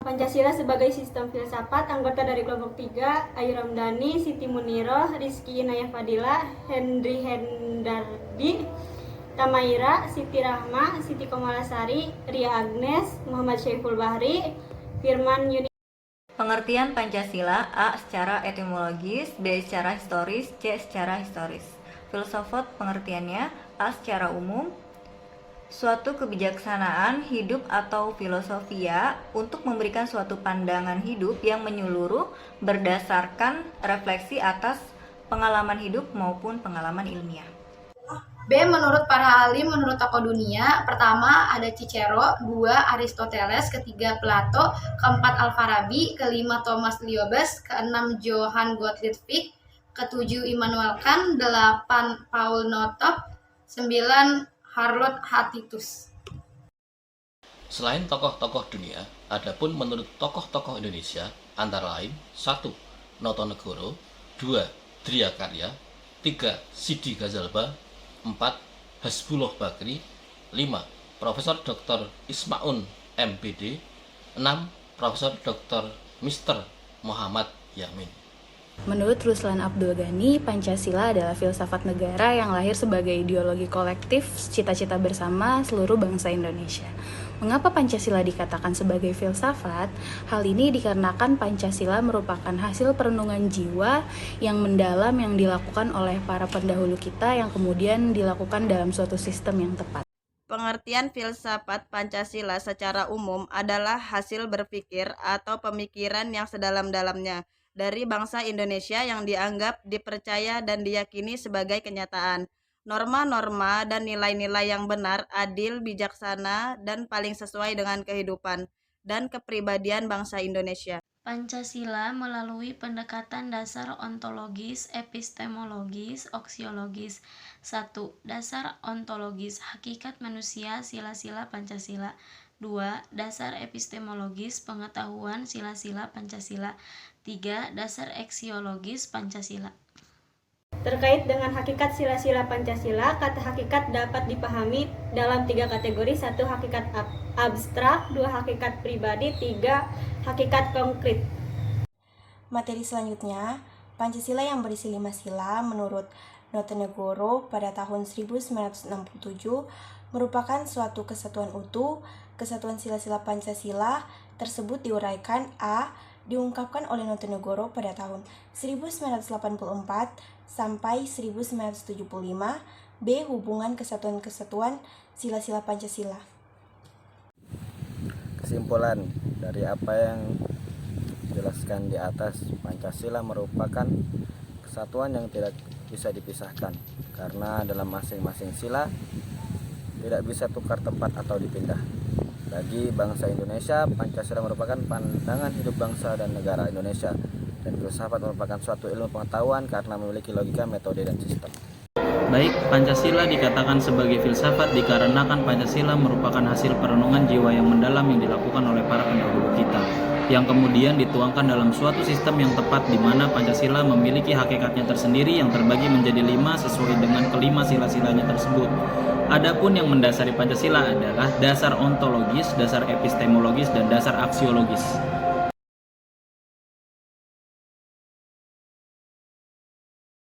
Pancasila sebagai sistem filsafat, anggota dari kelompok 3, Ayu Ramdhani, Siti Muniroh, Rizky Inayah Fadila, Henry Hendardi, Tamaira, Siti Rahma, Siti Komalasari, Ria Agnes, Muhammad Syaiful Bahri, Firman Yuni. Pengertian Pancasila: A. Secara etimologis, B. Secara historis, C. Secara historis. Filsafat pengertiannya: A. Secara umum, suatu kebijaksanaan hidup atau filosofia untuk memberikan suatu pandangan hidup yang menyeluruh berdasarkan refleksi atas pengalaman hidup maupun pengalaman ilmiah. B. Menurut para ahli, menurut tokoh dunia, pertama ada Cicero, dua Aristoteles, ketiga Plato, keempat Al-Farabi, kelima Thomas Liobaes, keenam Johann Gottlieb Fichte, ketujuh Immanuel Kant, delapan Paul Nothomb, sembilan Harlow Hatitus. Selain tokoh-tokoh dunia, adapun menurut tokoh-tokoh Indonesia antara lain 1. Notonegoro, 2. Dria Karya, 3. Sidi Ghazalba, 4. Hasbullah Bakri, 5. Profesor Dr. Ismaun MPD, 6. Profesor Dr. Mr. Muhammad Yamin. Menurut Ruslan Abdul Ghani, Pancasila adalah filsafat negara yang lahir sebagai ideologi kolektif, cita-cita bersama seluruh bangsa Indonesia. Mengapa Pancasila dikatakan sebagai filsafat? Hal ini dikarenakan Pancasila merupakan hasil perenungan jiwa yang mendalam yang dilakukan oleh para pendahulu kita yang kemudian dilakukan dalam suatu sistem yang tepat. Pengertian filsafat Pancasila secara umum adalah hasil berpikir atau pemikiran yang sedalam-dalamnya dari bangsa Indonesia yang dianggap, dipercaya, dan diyakini sebagai kenyataan. Norma-norma dan nilai-nilai yang benar, adil, bijaksana, dan paling sesuai dengan kehidupan dan kepribadian bangsa Indonesia. Pancasila melalui pendekatan dasar ontologis, epistemologis, aksiologis. 1. Dasar ontologis, hakikat manusia, sila-sila Pancasila. 2. Dasar epistemologis, pengetahuan, sila-sila Pancasila. 3. Dasar aksiologis Pancasila. Terkait dengan hakikat sila-sila Pancasila, kata hakikat dapat dipahami dalam 3 kategori: 1. Hakikat abstrak, 2. Hakikat pribadi, 3. Hakikat konkret. Materi selanjutnya, Pancasila yang berisi 5 sila menurut Notonegoro pada tahun 1967 merupakan suatu kesatuan utuh. Kesatuan sila-sila Pancasila tersebut diuraikan: A. Diungkapkan oleh Notonegoro pada tahun 1984 sampai 1975. B. Hubungan kesatuan-kesatuan sila-sila Pancasila. Kesimpulan dari apa yang dijelaskan di atas, Pancasila merupakan kesatuan yang tidak bisa dipisahkan karena dalam masing-masing sila tidak bisa tukar tempat atau dipindah. Bagi bangsa Indonesia, Pancasila merupakan pandangan hidup bangsa dan negara Indonesia, dan filsafat merupakan suatu ilmu pengetahuan karena memiliki logika, metode, dan sistem. Baik, Pancasila dikatakan sebagai filsafat dikarenakan Pancasila merupakan hasil perenungan jiwa yang mendalam yang dilakukan oleh para pendahulu kita, yang kemudian dituangkan dalam suatu sistem yang tepat di mana Pancasila memiliki hakikatnya tersendiri yang terbagi menjadi 5 sesuai dengan kelima sila-silanya tersebut. Adapun yang mendasari Pancasila adalah dasar ontologis, dasar epistemologis, dan dasar aksiologis.